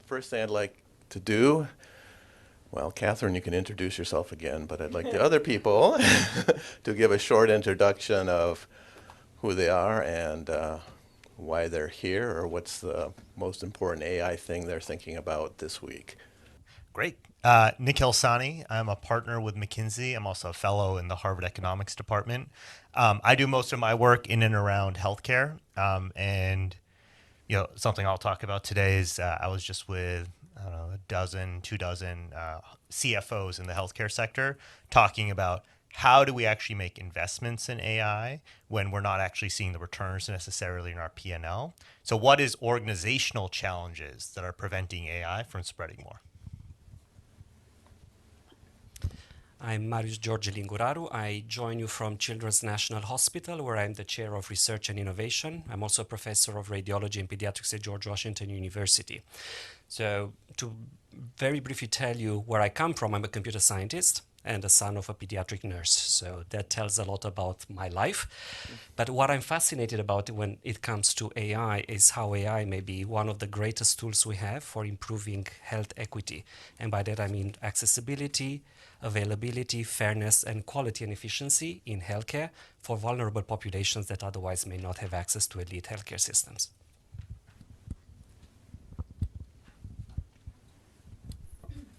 first thing I'd like to do, well, Catherine, you can introduce yourself again, but I'd like the other people to give a short introduction of who they are and why they're here, or what's the most important AI thing they're thinking about this week. Great. Nikhil Sahni. I'm a partner with McKinsey. I'm also a fellow in the Harvard Economics Department. I do most of my work in and around healthcare. And something I'll talk about today is I was just with I don't know, a dozen, 2 dozen CFOs in the healthcare sector talking about how do we actually make investments in AI when we're not actually seeing the returns necessarily in our P&L. So what is organizational challenges that are preventing AI from spreading more? I'm Marius Linguraru. I join you from Children's National Hospital, where I'm the chair of research and innovation. I'm also a professor of radiology and pediatrics at George Washington University. So to very briefly tell you where I come from, I'm a computer scientist and the son of a pediatric nurse. So that tells a lot about my life. But what I'm fascinated about when it comes to AI is how AI may be one of the greatest tools we have for improving health equity. And by that I mean accessibility, availability, fairness, and quality and efficiency in healthcare for vulnerable populations that otherwise may not have access to elite healthcare systems.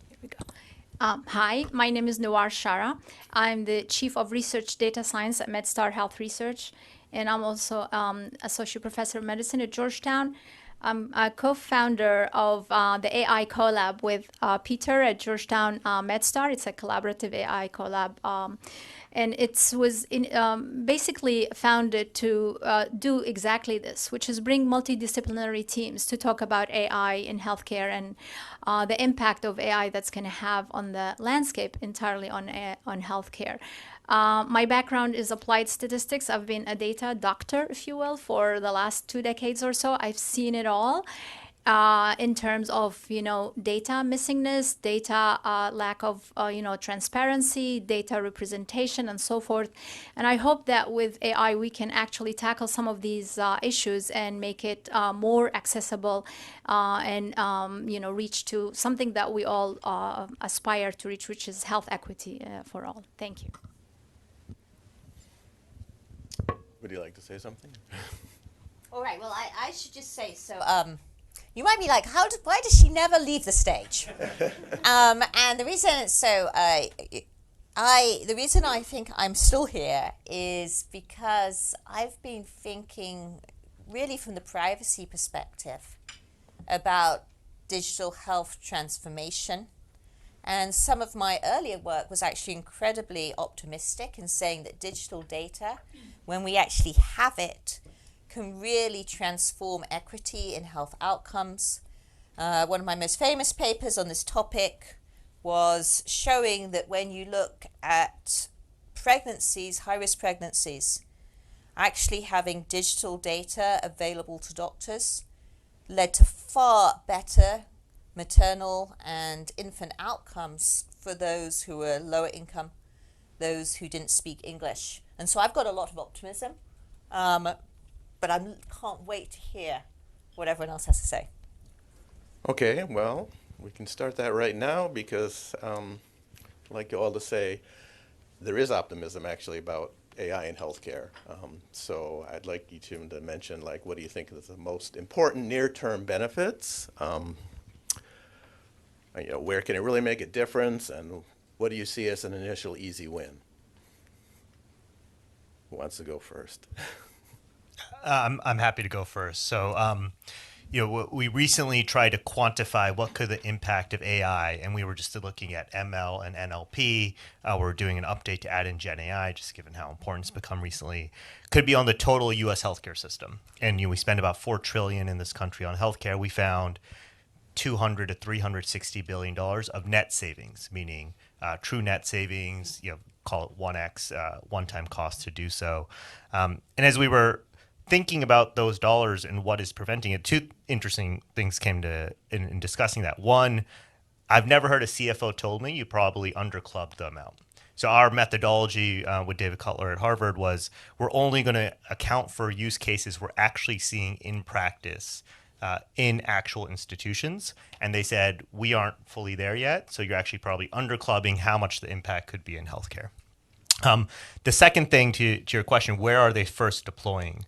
Here we go. Hi, my name is Nawar Shara. I'm the Chief of Research Data Science at MedStar Health Research, and I'm also Associate Professor of Medicine at Georgetown. I'm a co-founder of the AI Collab with Peter at Georgetown MedStar. It's a collaborative AI collab. And it was basically founded to do exactly this, which is bring multidisciplinary teams to talk about AI in healthcare and the impact of AI that's going to have on the landscape entirely on healthcare. My background is applied statistics. I've been a data doctor, if you will, for the last 2 decades or so. I've seen it all in terms of, data missingness, data lack of, transparency, data representation, and so forth. And I hope that with AI, we can actually tackle some of these issues and make it more accessible and, reach to something that we all aspire to reach, which is health equity for all. Thank you. Would you like to say something? All right. Well, I should just say so. You might be like, why does she never leave the stage? And the reason, the reason I think I'm still here is because I've been thinking, really from the privacy perspective, about digital health transformation. And some of my earlier work was actually incredibly optimistic in saying that digital data, when we actually have it, can really transform equity in health outcomes. One of my most famous papers on this topic was showing that when you look at pregnancies, high-risk pregnancies, actually having digital data available to doctors led to far better maternal and infant outcomes for those who were lower income, those who didn't speak English. And so I've got a lot of optimism, but I can't wait to hear what everyone else has to say. Okay, well, we can start that right now because I'd like you all to say there is optimism actually about AI in healthcare. So I'd like you to mention, what do you think is the most important near-term benefits? Where can it really make a difference, and what do you see as an initial easy win? Who wants to go first? I'm happy to go first. So, we recently tried to quantify what could the impact of AI, and we were just looking at ML and NLP. We're doing an update to add in Gen AI, just given how important it's become recently. Could be on the total U.S. healthcare system, and we spend about $4 trillion in this country on healthcare. We found $200 to $360 billion of net savings, meaning true net savings. Call it 1x one-time cost to do so. And as we were thinking about those dollars and what is preventing it, 2 interesting things came to in discussing that. One, I've never heard a CFO told me you probably underclubbed the amount. So our methodology with David Cutler at Harvard was we're only going to account for use cases we're actually seeing in practice in actual institutions. And they said, we aren't fully there yet, so you're actually probably underclubbing how much the impact could be in healthcare. The second thing to your question, where are they first deploying?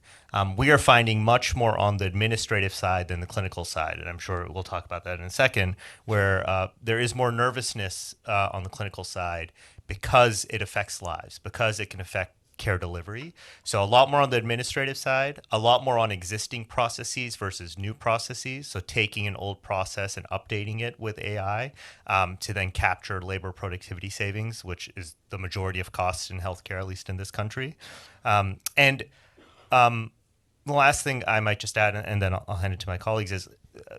We are finding much more on the administrative side than the clinical side, and I'm sure we'll talk about that in a second, where there is more nervousness on the clinical side because it affects lives, because it can affect care delivery. So a lot more on the administrative side, a lot more on existing processes versus new processes. So taking an old process and updating it with AI to then capture labor productivity savings, which is the majority of costs in healthcare, at least in this country. And the last thing I might just add, and then I'll hand it to my colleagues, is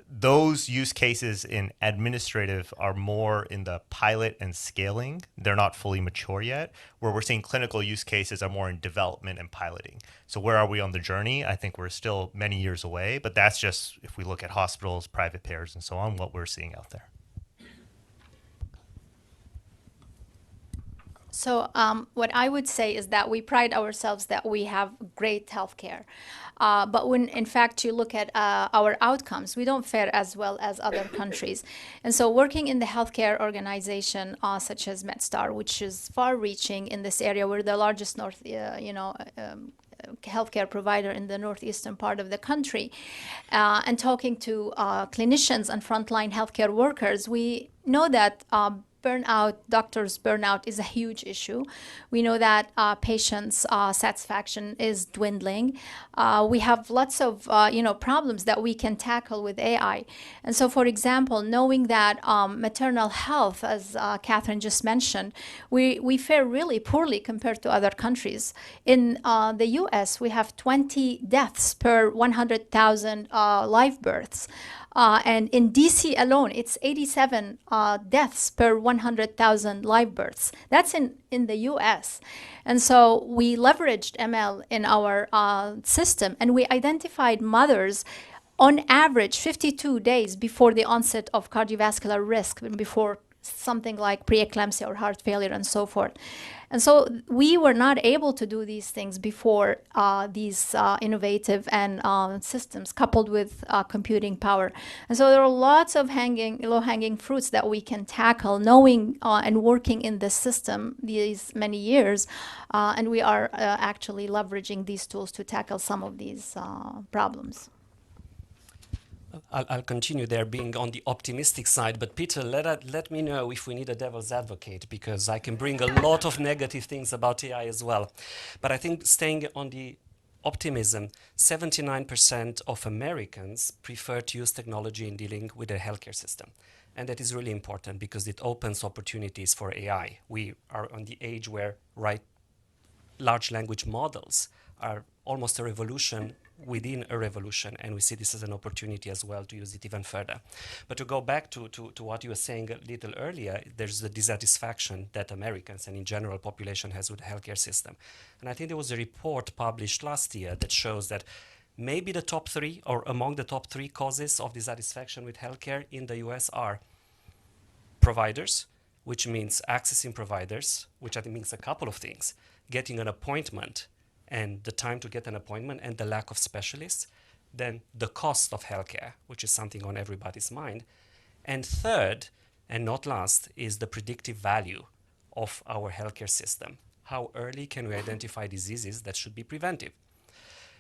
those use cases in administrative are more in the pilot and scaling. They're not fully mature yet. Where we're seeing clinical use cases are more in development and piloting. So where are we on the journey? I think we're still many years away, but that's just if we look at hospitals, private payers, and so on, what we're seeing out there. So what I would say is that we pride ourselves that we have great healthcare. But when, in fact, you look at our outcomes, we don't fare as well as other countries. And so working in the healthcare organization such as MedStar, which is far-reaching in this area, we're the largest healthcare provider in the northeastern part of the country, and talking to clinicians and frontline healthcare workers, we know that doctors' burnout is a huge issue. We know that patients' satisfaction is dwindling. We have lots of problems that we can tackle with AI. And so, for example, knowing that maternal health, as Catherine just mentioned, we fare really poorly compared to other countries. In the U.S., we have 20 deaths per 100,000 live births. And in DC alone, it's 87 deaths per 100,000 live births. That's in the US. And so we leveraged ML in our system, and we identified mothers on average 52 days before the onset of cardiovascular risk, before something like preeclampsia or heart failure and so forth. And so we were not able to do these things before these innovative and systems coupled with computing power. And so there are lots of low-hanging fruits that we can tackle, knowing and working in this system these many years. And we are actually leveraging these tools to tackle some of these problems. I'll continue there, being on the optimistic side. But Peter, let me know if we need a devil's advocate, because I can bring a lot of negative things about AI as well. But I think staying on the optimism, 79% of Americans prefer to use technology in dealing with their healthcare system. And that is really important because it opens opportunities for AI. We are on the age where large language models are almost a revolution within a revolution, and we see this as an opportunity as well to use it even further. But to go back to what you were saying a little earlier, there's the dissatisfaction that Americans and in general population has with the healthcare system. And I think there was a report published last year that shows that maybe the top three, or among the top three causes of dissatisfaction with healthcare in the US are providers, which means accessing providers, which I think means a couple of things: getting an appointment and the time to get an appointment and the lack of specialists. Then the cost of healthcare, which is something on everybody's mind. And third, and not last, is the predictive value of our healthcare system. How early can we identify diseases that should be preventive?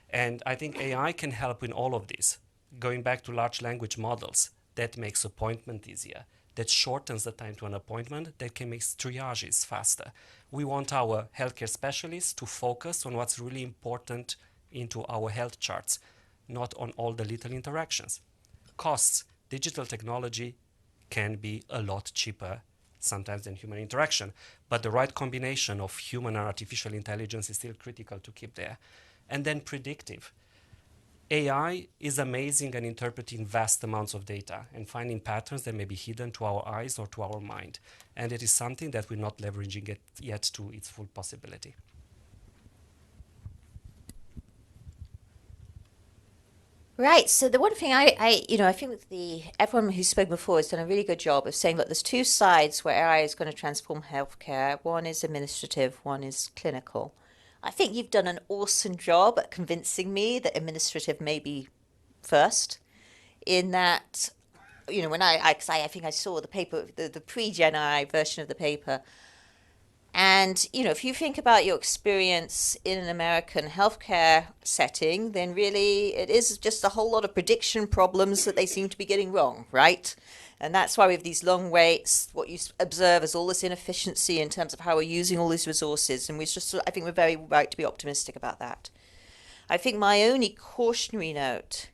And I think AI can help in all of this. Going back to large language models, that makes appointment easier, that shortens the time to an appointment, that can make triages faster. We want our healthcare specialists to focus on what's really important into our health charts, not on all the little interactions. Costs, digital technology can be a lot cheaper sometimes than human interaction, but the right combination of human and artificial intelligence is still critical to keep there. And then predictive. AI is amazing at interpreting vast amounts of data and finding patterns that may be hidden to our eyes or to our mind. And it is something that we're not leveraging it yet to its full possibility. Right. So the one thing I think everyone who's spoken before has done a really good job of saying, look, there's two sides where AI is going to transform healthcare. One is administrative, one is clinical. I think you've done an awesome job at convincing me that administrative may be first. in that, when I think I saw the paper, the pre-Gen AI version of the paper. And, if you think about your experience in an American healthcare setting, then really it is just a whole lot of prediction problems that they seem to be getting wrong, right? And that's why we have these long waits. What you observe is all this inefficiency in terms of how we're using all these resources. And I think we're very right to be optimistic about that. I think my only cautionary note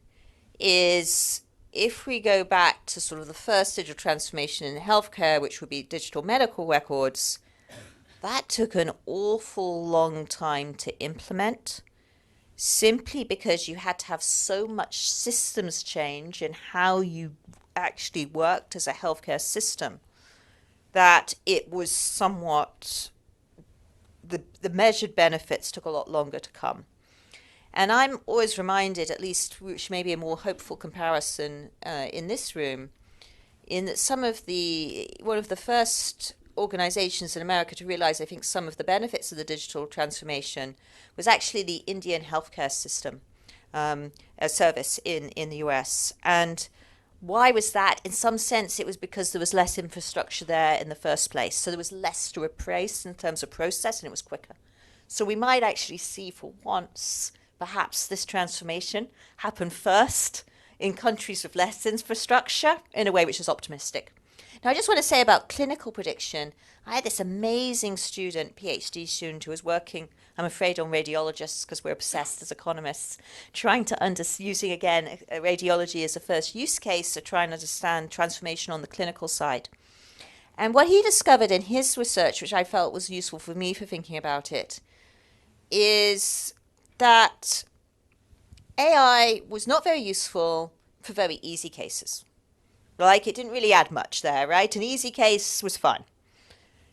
is if we go back to sort of the first digital transformation in healthcare, which would be digital medical records, that took an awful long time to implement, simply because you had to have so much systems change in how you actually worked as a healthcare system that it was somewhat, the measured benefits took a lot longer to come. And I'm always reminded, at least, which may be a more hopeful comparison in this room, in that one of the first organizations in America to realize, I think, some of the benefits of the digital transformation was actually the Indian healthcare system service in the US. And why was that? In some sense, it was because there was less infrastructure there in the first place. So there was less to replace in terms of process, and it was quicker. So we might actually see for once, perhaps this transformation happen first in countries with less infrastructure in a way which is optimistic. Now, I just want to say about clinical prediction, I had this amazing student, PhD student, who was working, I'm afraid, on radiologists because we're obsessed as economists, trying to using, again, radiology as a first use case to try and understand transformation on the clinical side. And what he discovered in his research, which I felt was useful for me for thinking about it, is that AI was not very useful for very easy cases. Like, it didn't really add much there, right? An easy case was fine.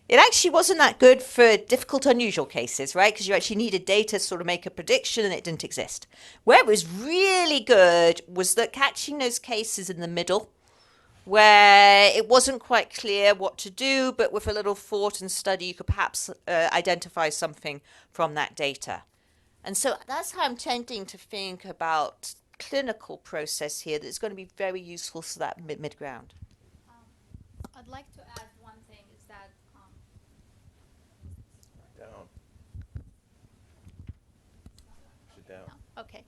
It actually wasn't that good for difficult, unusual cases, right? Because you actually needed data to sort of make a prediction, and it didn't exist. Where it was really good was that catching those cases in the middle, where it wasn't quite clear what to do, but with a little thought and study, you could perhaps identify something from that data. And so that's how I'm tending to think about clinical process here that's going to be very useful for that mid-ground. I'd like to add one thing is that Down. Sit down. okay.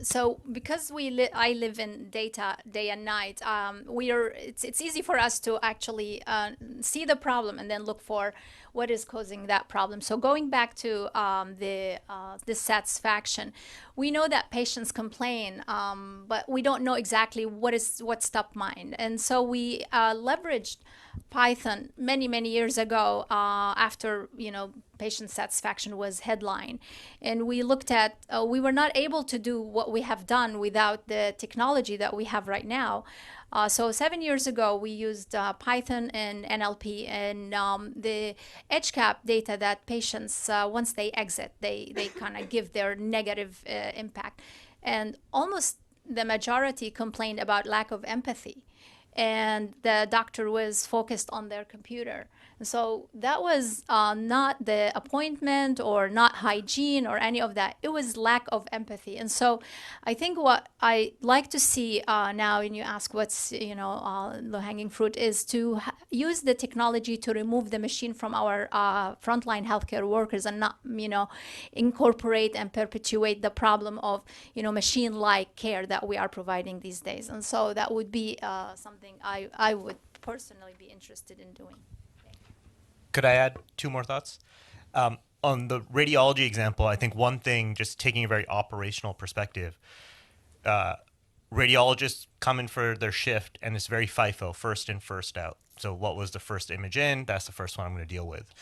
So because I live in data day and night, it's easy for us to actually see the problem and then look for what is causing that problem. So going back to the dissatisfaction, we know that patients complain, but we don't know exactly what's top mind. And so we leveraged Python many years ago after patient satisfaction was headline, and we looked at we were not able to do what we have done without the technology that we have right now. So 7 years ago, we used Python and NLP and the EdgeCap data that patients, once they exit, they kind of give their negative impact. And almost the majority complained about lack of empathy. And the doctor was focused on their computer. And so that was not the appointment or not hygiene or any of that. It was lack of empathy. And so I think what I like to see now, when you ask what's low-hanging fruit, is to use the technology to remove the machine from our frontline healthcare workers and not incorporate and perpetuate the problem of machine-like care that we are providing these days. And so that would be something I would personally be interested in doing. Could I add two more thoughts? On the radiology example, I think one thing, just taking a very operational perspective, radiologists come in for their shift, and it's very FIFO, first in, first out. So what was the first image in? That's the first one I'm going to deal with.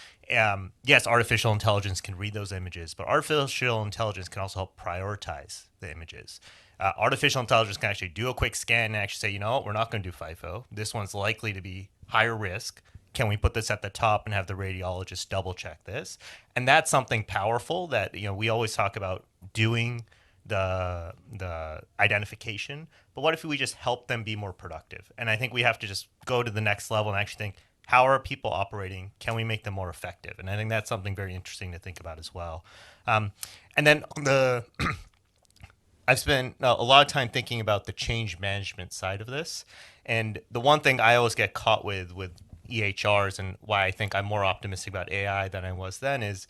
Yes, artificial intelligence can read those images, but artificial intelligence can also help prioritize the images. Artificial intelligence can actually do a quick scan and actually say, you know what, we're not going to do FIFO. This one's likely to be higher risk. Can we put this at the top and have the radiologist double check this? And that's something powerful that we always talk about doing the identification. But what if we just help them be more productive? And I think we have to just go to the next level and actually think, how are people operating? Can we make them more effective? And I think that's something very interesting to think about as well. And then I've spent a lot of time thinking about the change management side of this. And the one thing I always get caught with EHRs and why I think I'm more optimistic about AI than I was then is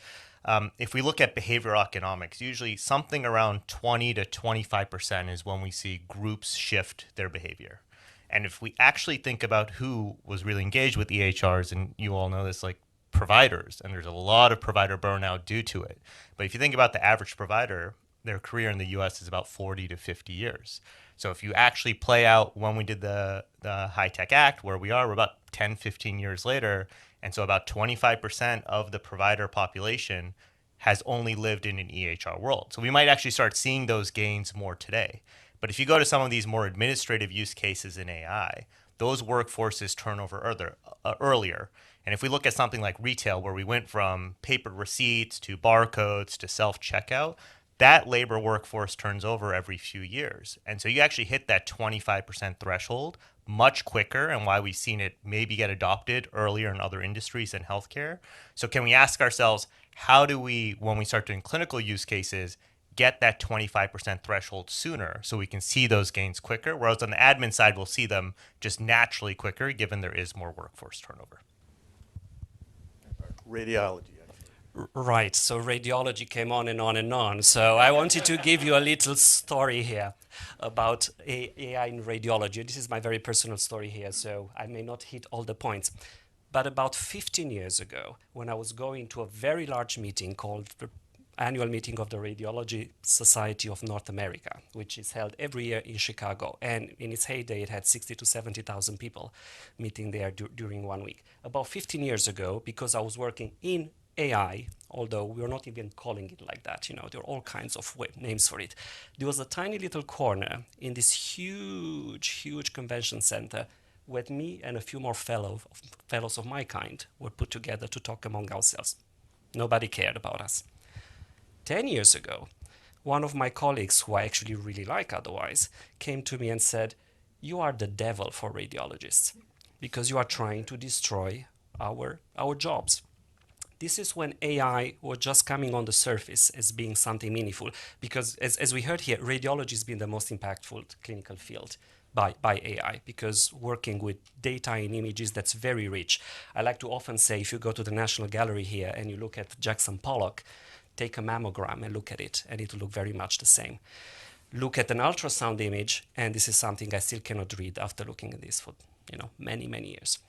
if we look at behavioral economics, usually something around 20 to 25% is when we see groups shift their behavior. And if we actually think about who was really engaged with EHRs, and you all know this, like providers, and there's a lot of provider burnout due to it. But if you think about the average provider, their career in the US is about 40 to 50 years. So if you actually play out when we did the High Tech Act, where we are, we're about 10, 15 years later. And so about 25% of the provider population has only lived in an EHR world. So we might actually start seeing those gains more today. But if you go to some of these more administrative use cases in AI, those workforces turn over earlier. And if we look at something like retail, where we went from paper receipts to barcodes to self-checkout, that labor workforce turns over every few years. And so you actually hit that 25% threshold much quicker, and why we've seen it maybe get adopted earlier in other industries than healthcare. So can we ask ourselves, how do we, when we start doing clinical use cases, get that 25% threshold sooner so we can see those gains quicker? Whereas on the admin side, we'll see them just naturally quicker given there is more workforce turnover. Radiology. Right, so radiology came on and on and on. So I wanted to give you a little story here about AI in radiology. This is my very personal story here, so I may not hit all the points. But about 15 years ago, when I was going to a very large meeting called the annual meeting of the Radiology Society of North America, which is held every year in Chicago. And in its heyday, it had 60 to 70,000 people meeting there during 1 week. About 15 years ago, because I was working in AI, although we're not even calling it like that, there are all kinds of names for it. There was a tiny little corner in this huge convention center with me and a few more fellows of my kind were put together to talk among ourselves. Nobody cared about us. 10 years ago, one of my colleagues, who I actually really like otherwise, came to me and said, "You are the devil for radiologists because you are trying to destroy our jobs." This is when AI was just coming on the surface as being something meaningful, because as we heard here, radiology has been the most impactful clinical field by AI, because working with data and images that's very rich. I like to often say, if you go to the National Gallery here and you look at Jackson Pollock, take a mammogram and look at it, and it will look very much the same. Look at an ultrasound image, and this is something I still cannot read after looking at this for many years.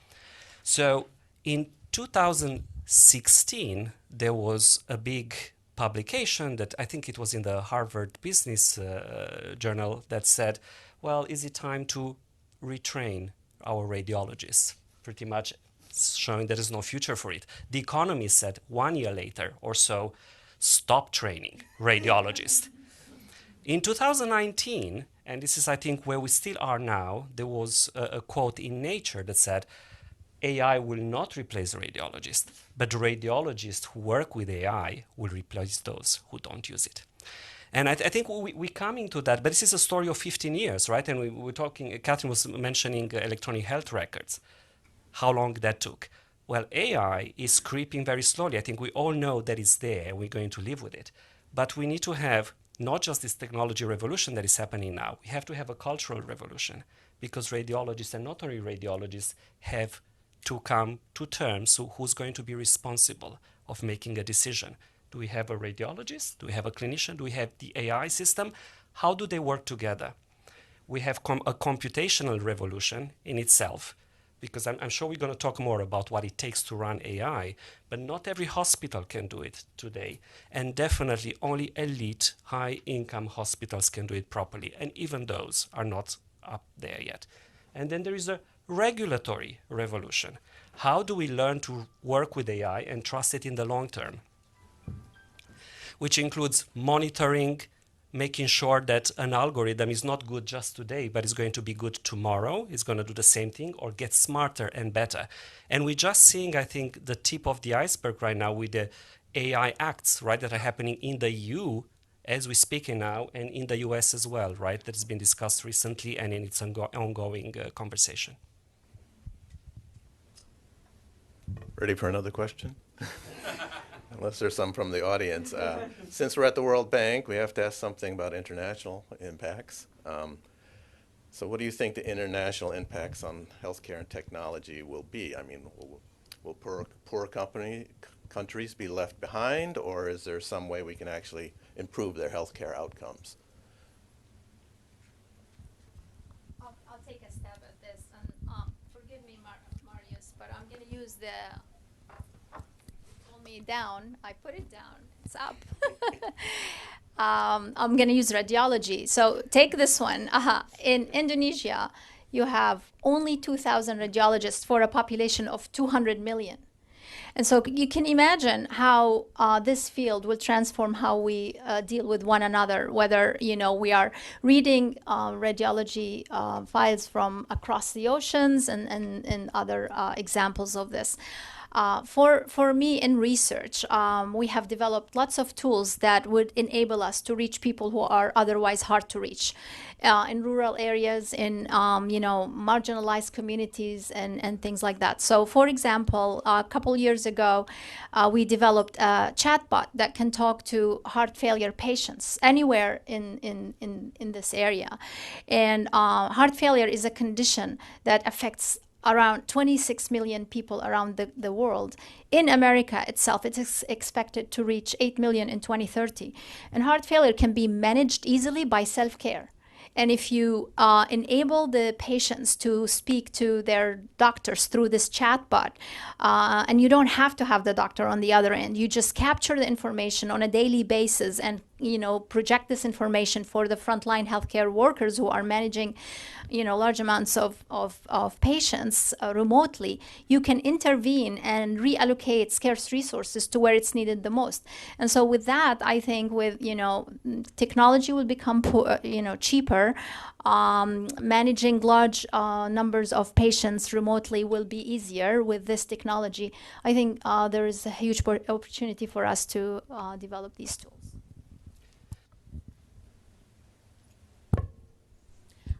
So in 2016, there was a big publication that I think it was in the Harvard Business Journal that said, well, is it time to retrain our radiologists? Pretty much showing there is no future for it. The Economist said 1 year later or so, stop training radiologists. In 2019, and this is, I think, where we still are now, there was a quote in Nature that said, AI will not replace radiologists, but radiologists who work with AI will replace those who don't use it. And I think we're coming to that, but this is a story of 15 years, right? And we were talking, Catherine was mentioning electronic health records, how long that took. Well, AI is creeping very slowly. I think we all know that it's there, and we're going to live with it. But we need to have not just this technology revolution that is happening now, we have to have a cultural revolution, because radiologists, and not only radiologists, have to come to terms with who's going to be responsible of making a decision. Do we have a radiologist? Do we have a clinician? Do we have the AI system? How do they work together? We have a computational revolution in itself, because I'm sure we're going to talk more about what it takes to run AI, but not every hospital can do it today. And definitely only elite, high-income hospitals can do it properly, and even those are not up there yet. And then there is a regulatory revolution. How do we learn to work with AI and trust it in the long term? Which includes monitoring, making sure that an algorithm is not good just today, but is going to be good tomorrow, is going to do the same thing, or get smarter and better. And we're just seeing, I think, the tip of the iceberg right now with the AI acts, right, that are happening in the EU as we're speaking now, and in the US as well, right, that has been discussed recently and in its ongoing conversation. Ready for another question? unless there's some from the audience. Since we're at the World Bank, we have to ask something about international impacts. So what do you think the international impacts on healthcare and technology will be? I mean, will poor countries be left behind, or is there some way we can actually improve their healthcare outcomes? I'll take a stab at this, and forgive me, Marius, but I'm going to use the pull me down. I put it down. It's up. I'm going to use radiology. So take this one. In Indonesia, you have only 2,000 radiologists for a population of 200 million. And so you can imagine how this field will transform how we deal with one another, whether, we are reading radiology files from across the oceans and other examples of this. For me in research, we have developed lots of tools that would enable us to reach people who are otherwise hard to reach in rural areas, in marginalized communities and things like that. So, for example, a couple years ago, we developed a chatbot that can talk to heart failure patients anywhere in this area. And heart failure is a condition that affects around 26 million people around the world. In America itself, it's expected to reach 8 million in 2030. And heart failure can be managed easily by self-care. And if you enable the patients to speak to their doctors through this chatbot, and you don't have to have the doctor on the other end, you just capture the information on a daily basis and project this information for the frontline healthcare workers who are managing large amounts of patients remotely, you can intervene and reallocate scarce resources to where it's needed the most. And so with that, I think with technology will become cheaper. Managing large numbers of patients remotely will be easier with this technology. I think there is a huge opportunity for us to develop these tools.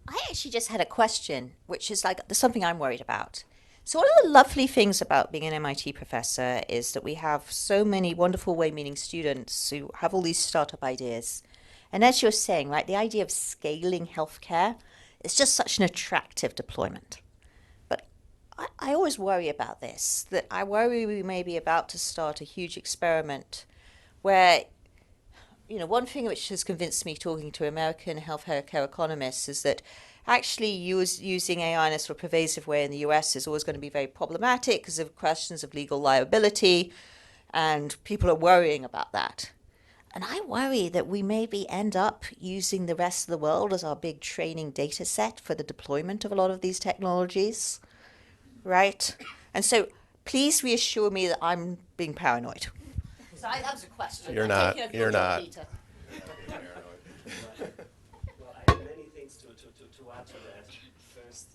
I actually just had a question, which is there's something I'm worried about. So one of the lovely things about being an MIT professor is that we have so many wonderful, well-meaning students who have all these startup ideas. And as you're saying, right, the idea of scaling healthcare is just such an attractive deployment. But I always worry about this, that I worry we may be about to start a huge experiment where one thing which has convinced me talking to American healthcare economists is that actually using AI in a sort of pervasive way in the US is always going to be very problematic because of questions of legal liability, and people are worrying about that. And I worry that we maybe end up using the rest of the world as our big training data set for the deployment of a lot of these technologies, right? And so please reassure me that I'm being paranoid. So that was a question. You're not. You're not. Well, I have many things to add to that. First,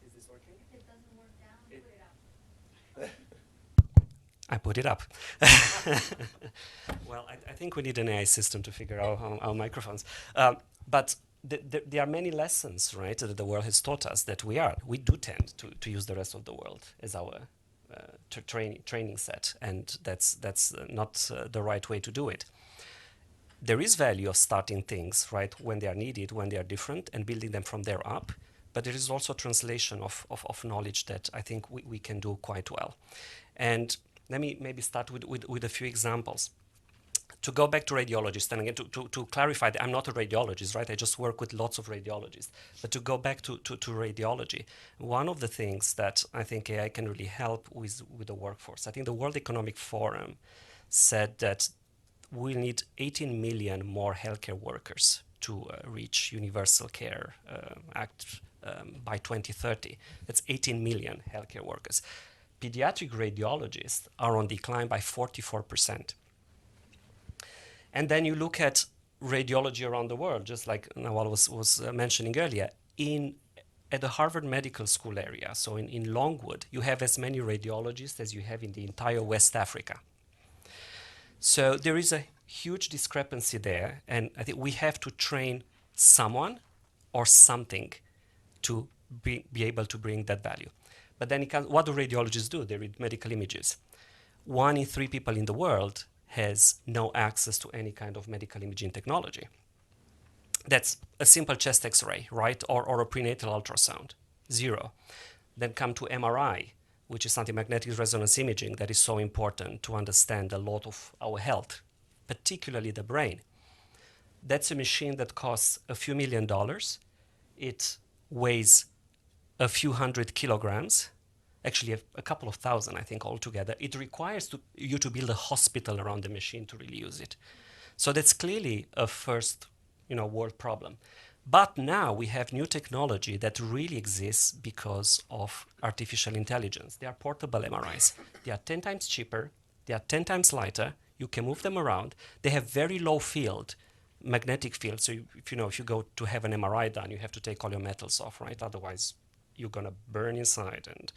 is this working? If it doesn't work down, put it up. I put it up. Well, I think we need an AI system to figure out our microphones. But there are many lessons, right, that the world has taught us that we do tend to use the rest of the world as our training set, and that's not the right way to do it. There is value of starting things right when they are needed, when they are different, and building them from there up. But there is also translation of knowledge that I think we can do quite well. And let me maybe start with a few examples. To go back to radiologists, and again, to clarify that I'm not a radiologist, right? I just work with lots of radiologists. But to go back to radiology, one of the things that I think AI can really help with the workforce, I think the World Economic Forum said that we'll need 18 million more healthcare workers to reach Universal Care Act by 2030. That's 18 million healthcare workers. Pediatric radiologists are on decline by 44%. And then you look at radiology around the world, just like Nawar was mentioning earlier. At the Harvard Medical School area, so in Longwood, you have as many radiologists as you have in the entire West Africa. So there is a huge discrepancy there, and I think we have to train someone or something to be able to bring that value. But then what do radiologists do? They read medical images. 1 in 3 people in the world has no access to any kind of medical imaging technology. That's a simple chest X-ray, right? Or a prenatal ultrasound, 0. Then come to MRI, which is magnetic resonance imaging that is so important to understand a lot of our health, particularly the brain. That's a machine that costs a few $1,000,000. It weighs a few 100 kilograms, actually a couple of thousand, I think, altogether. It requires you to build a hospital around the machine to really use it. So that's clearly a first world problem. But now we have new technology that really exists because of artificial intelligence. They are portable MRIs. They are 10 times cheaper. They are 10 times lighter. You can move them around. They have very low field, magnetic field. So if you go to have an MRI done, you have to take all your metals off, right? Otherwise, you're going to burn inside and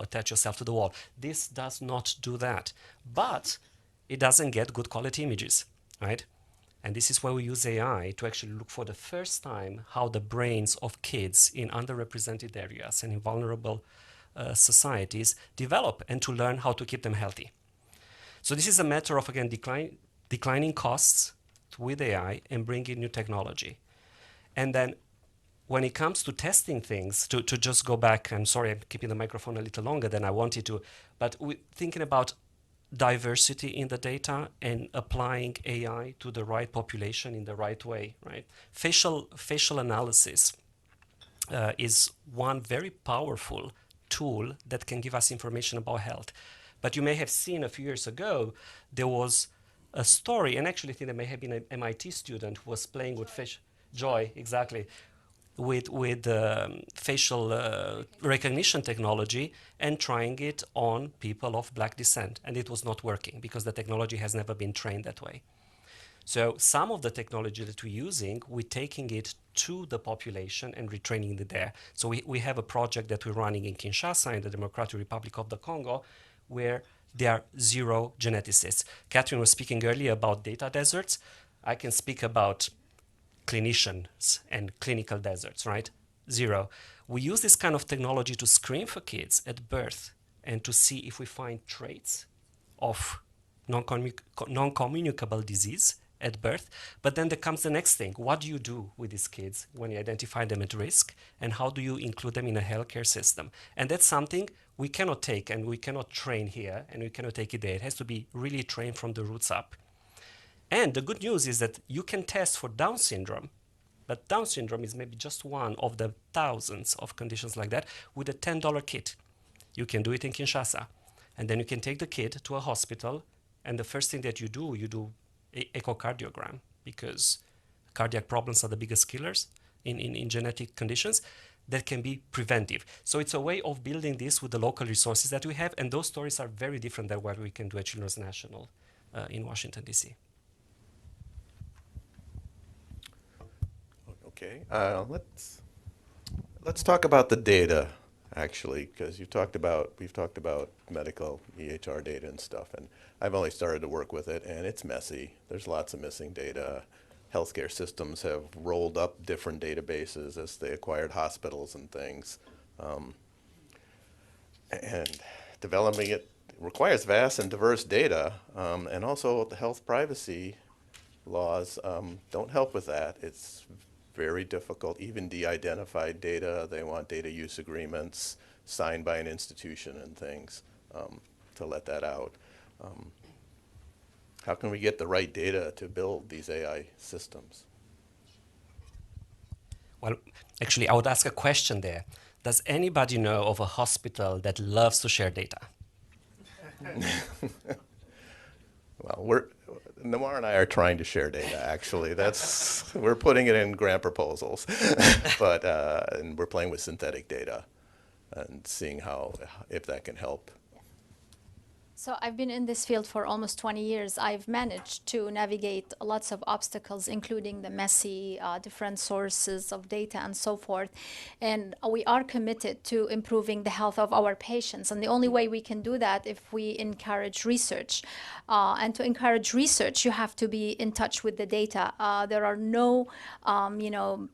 attach yourself to the wall. This does not do that. But it doesn't get good quality images, right? And this is where we use AI to actually look for the first time how the brains of kids in underrepresented areas and in vulnerable societies develop, and to learn how to keep them healthy. So this is a matter of, again, declining costs with AI and bringing new technology. And then when it comes to testing things, to just go back, I'm sorry, I'm keeping the microphone a little longer than I wanted to, but thinking about diversity in the data and applying AI to the right population in the right way, right? Facial analysis is one very powerful tool that can give us information about health. But you may have seen a few years ago, there was a story, and actually I think there may have been an MIT student who was playing with Joy, exactly, with facial recognition technology and trying it on people of Black descent. And it was not working because the technology has never been trained that way. So some of the technology that we're using, we're taking it to the population and retraining it there. So we have a project that we're running in Kinshasa, in the Democratic Republic of the Congo, where there are 0 geneticists. Catherine was speaking earlier about data deserts. I can speak about clinicians and clinical deserts, right? 0. We use this kind of technology to screen for kids at birth and to see if we find traits of non-communicable disease at birth. But then there comes the next thing. What do you do with these kids when you identify them at risk? And how do you include them in a healthcare system? And that's something we cannot take and we cannot train here and we cannot take it there. It has to be really trained from the roots up. And the good news is that you can test for Down syndrome, but Down syndrome is maybe just one of the thousands of conditions like that with a $10 kit. You can do it in Kinshasa. And then you can take the kid to a hospital, and the first thing that you do echocardiogram, because cardiac problems are the biggest killers in genetic conditions that can be preventive. So it's a way of building this with the local resources that we have, and those stories are very different than what we can do at Children's National in Washington, D.C. Okay, let's talk about the data, actually, because we've talked about medical EHR data and stuff, and I've only started to work with it, and it's messy. There's lots of missing data. Healthcare systems have rolled up different databases as they acquired hospitals and things, and developing it requires vast and diverse data, and also the health privacy laws don't help with that. It's very difficult, even de-identified data. They want data use agreements signed by an institution and things to let that out. How can we get the right data to build these AI systems? Well, actually, I would ask a question there. Does anybody know of a hospital that loves to share data? Well, Nawar and I are trying to share data, actually. We're putting it in grant proposals, but and we're playing with synthetic data and seeing if that can help. So I've been in this field for almost 20 years. I've managed to navigate lots of obstacles, including the messy different sources of data and so forth. And we are committed to improving the health of our patients. And the only way we can do that if we encourage research. And to encourage research, you have to be in touch with the data. There are no,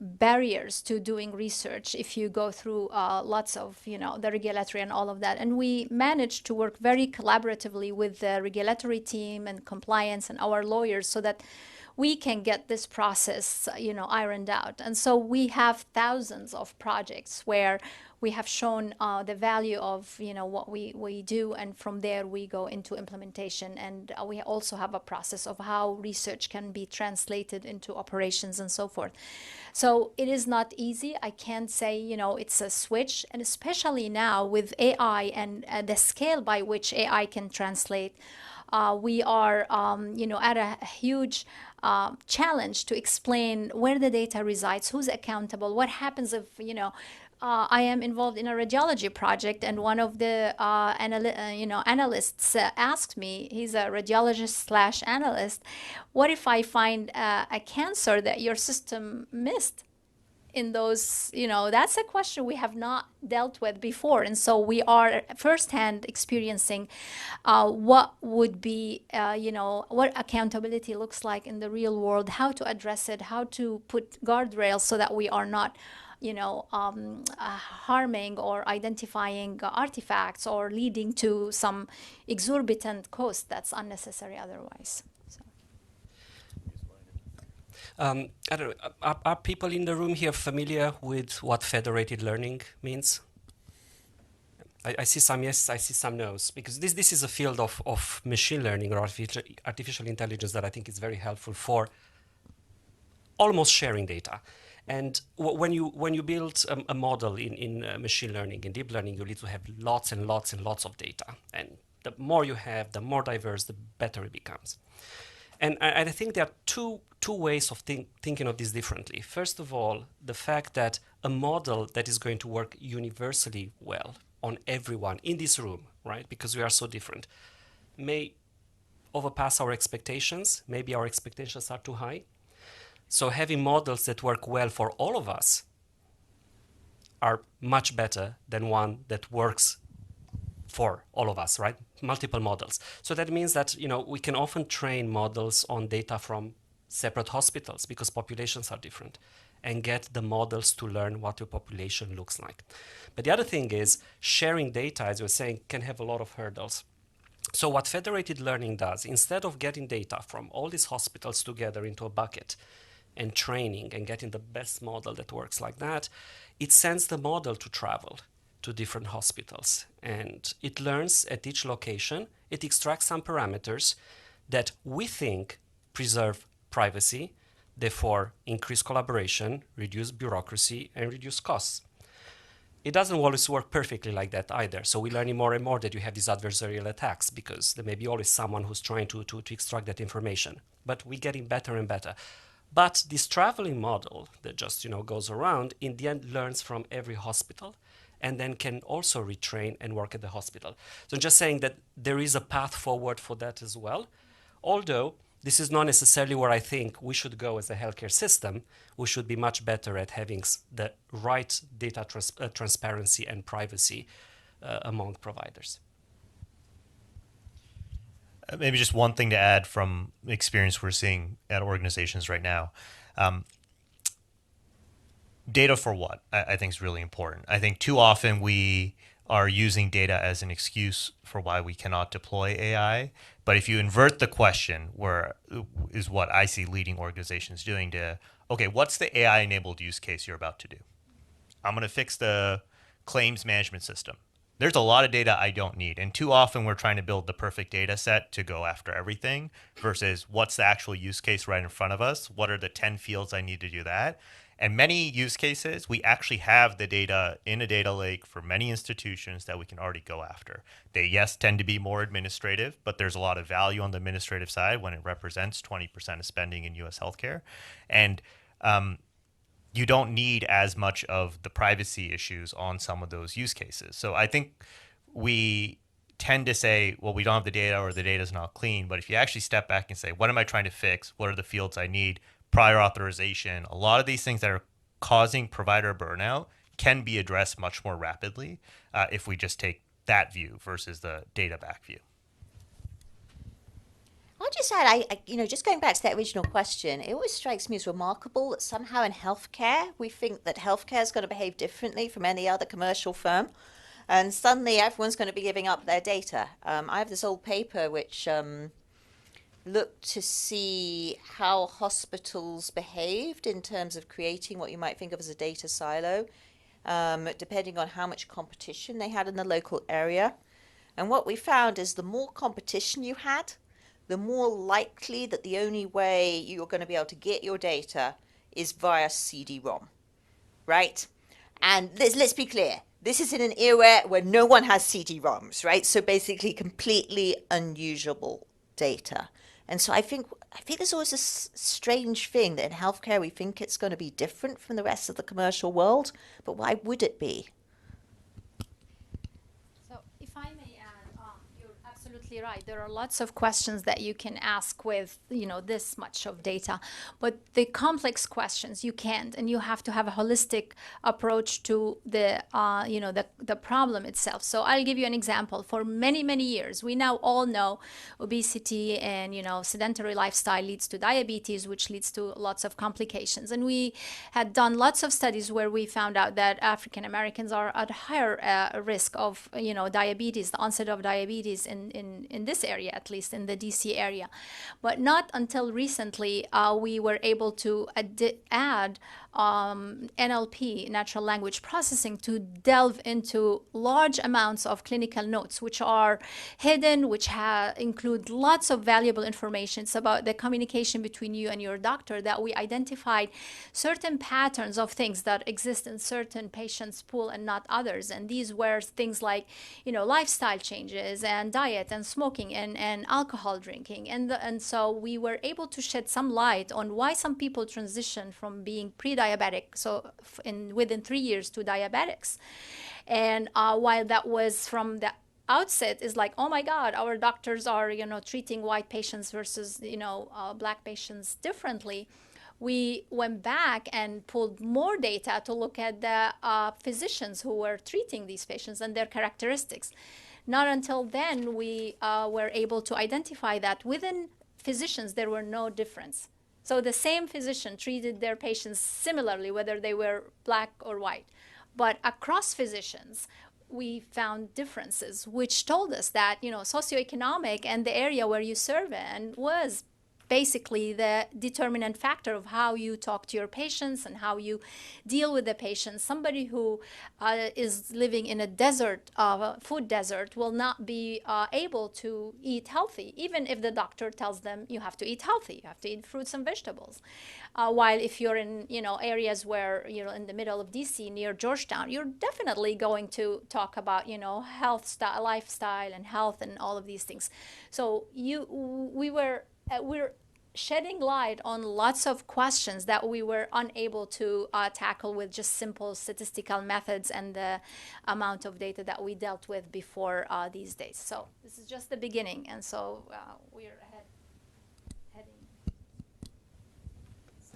barriers to doing research if you go through lots of, the regulatory and all of that. And we managed to work very collaboratively collaboratively with the regulatory team and compliance and our lawyers so that we can get this process, ironed out. And so we have thousands of projects where we have shown the value of, what we do, and from there we go into implementation. And we also have a process of how research can be translated into operations and so forth. So it is not easy. I can't say, it's a switch, and especially now with AI and the scale by which AI can translate. We are, at a huge challenge to explain where the data resides, who's accountable, what happens if, I am involved in a radiology project, and one of the analysts asked me, he's a radiologist / analyst, what if I find a cancer that your system missed? In those, that's a question we have not dealt with before. And so we are firsthand experiencing what would be, what accountability looks like in the real world, how to address it, how to put guardrails so that we are not, harming or identifying artifacts or leading to some exorbitant cost that's unnecessary otherwise. I don't know, are people in the room here familiar with what federated learning means? I see some yes, I see some no's, because this is a field of machine learning or artificial intelligence that I think is very helpful for almost sharing data. And when you build a model in machine learning, in deep learning, you need to have lots and lots and lots of data. And the more you have, the more diverse, the better it becomes. And I think there are two ways of thinking of this differently. First of all, the fact that a model that is going to work universally well on everyone in this room, right, because we are so different, may overpass our expectations. Maybe our expectations are too high. So having models that work well for all of us are much better than one that works for all of us, right? Multiple models. So that means that, we can often train models on data from separate hospitals because populations are different, and get the models to learn what your population looks like. But the other thing is sharing data, as you were saying, can have a lot of hurdles. So what federated learning does, instead of getting data from all these hospitals together into a bucket and training and getting the best model that works like that, it sends the model to travel to different hospitals. And it learns at each location, it extracts some parameters that we think preserve privacy, therefore increase collaboration, reduce bureaucracy, and reduce costs. It doesn't always work perfectly like that either. So we're learning more and more that you have these adversarial attacks because there may be always someone who's trying to extract that information. But we're getting better and better. But this traveling model that just goes around, in the end learns from every hospital and then can also retrain and work at the hospital. So I'm just saying that there is a path forward for that as well. Although this is not necessarily where I think we should go as a healthcare system. We should be much better at having the right data transparency and privacy among providers. Maybe just one thing to add from the experience we're seeing at organizations right now. Data for what? I think is really important. I think too often we are using data as an excuse for why we cannot deploy AI. But if you invert the question, where is what I see leading organizations doing to, okay, what's the AI-enabled use case you're about to do? I'm going to fix the claims management system. There's a lot of data I don't need. And too often we're trying to build the perfect data set to go after everything versus what's the actual use case right in front of us? What are the 10 fields I need to do that? And many use cases, we actually have the data in a data lake for many institutions that we can already go after. They, yes, tend to be more administrative, but there's a lot of value on the administrative side when it represents 20% of spending in US healthcare. And you don't need as much of the privacy issues on some of those use cases. So I think we tend to say, well, we don't have the data or the data is not clean. But if you actually step back and say, what am I trying to fix? What are the fields I need? Prior authorization, a lot of these things that are causing provider burnout can be addressed much more rapidly if we just take that view versus the data back view. I'll just add, just going back to that original question, it always strikes me as remarkable that somehow in healthcare, we think that healthcare is going to behave differently from any other commercial firm. And suddenly everyone's going to be giving up their data. I have this old paper which looked to see how hospitals behaved in terms of creating what you might think of as a data silo, depending on how much competition they had in the local area. And what we found is the more competition you had, the more likely that the only way you're going to be able to get your data is via CD-ROM, right? And let's be clear, this is in an era where no one has CD-ROMs, right? So basically completely unusable data. And so I think there's always this strange thing that in healthcare we think it's going to be different from the rest of the commercial world, but why would it be? So if I may add, you're absolutely right. There are lots of questions that you can ask with, this much of data, but the complex questions you can't, and you have to have a holistic approach to the problem itself. So I'll give you an example. For many, many years, we now all know obesity and, sedentary lifestyle leads to diabetes, which leads to lots of complications. And we had done lots of studies where we found out that African Americans are at higher risk of, diabetes, the onset of diabetes in this area, at least in the DC area. But not until recently we were able to add NLP, natural language processing, to delve into large amounts of clinical notes, which are hidden, which include lots of valuable information. It's about the communication between you and your doctor, that we identified certain patterns of things that exist in certain patients' pool and not others. And these were things like, lifestyle changes and diet and smoking and alcohol drinking. And so we were able to shed some light on why some people transition from being pre-diabetic, so within 3 years, to diabetics. And while that was from the outset is like, oh my God, our doctors are, treating white patients versus, black patients differently. We went back and pulled more data to look at the physicians who were treating these patients and their characteristics. Not until then we were able to identify that within physicians there were no difference. So the same physician treated their patients similarly, whether they were black or white. But across physicians, we found differences, which told us that, socioeconomic and the area where you serve in was basically the determinant factor of how you talk to your patients and how you deal with the patients. Somebody who is living in a desert, food desert, will not be able to eat healthy, even if the doctor tells them you have to eat healthy, you have to eat fruits and vegetables. While if you're in, areas where you're in the middle of DC near Georgetown, you're definitely going to talk about, health style, lifestyle and health and all of these things. So we're shedding light on lots of questions that we were unable to tackle with just simple statistical methods and the amount of data that we dealt with before these days. So this is just the beginning, and so we're heading.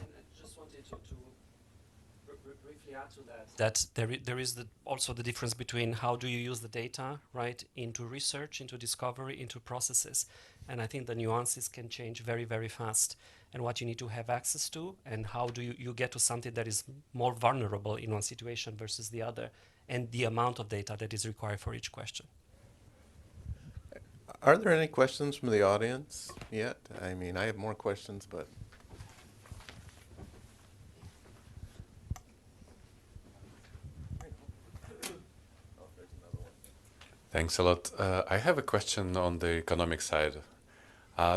I just wanted to briefly add to that there is also the difference between how do you use the data, right, into research, into discovery, into processes. And I think the nuances can change very, very fast, and what you need to have access to, and how do you get to something that is more vulnerable in one situation versus the other, and the amount of data that is required for each question. Are there any questions from the audience yet? I mean, I have more questions, but. Thanks a lot. I have a question on the economic side.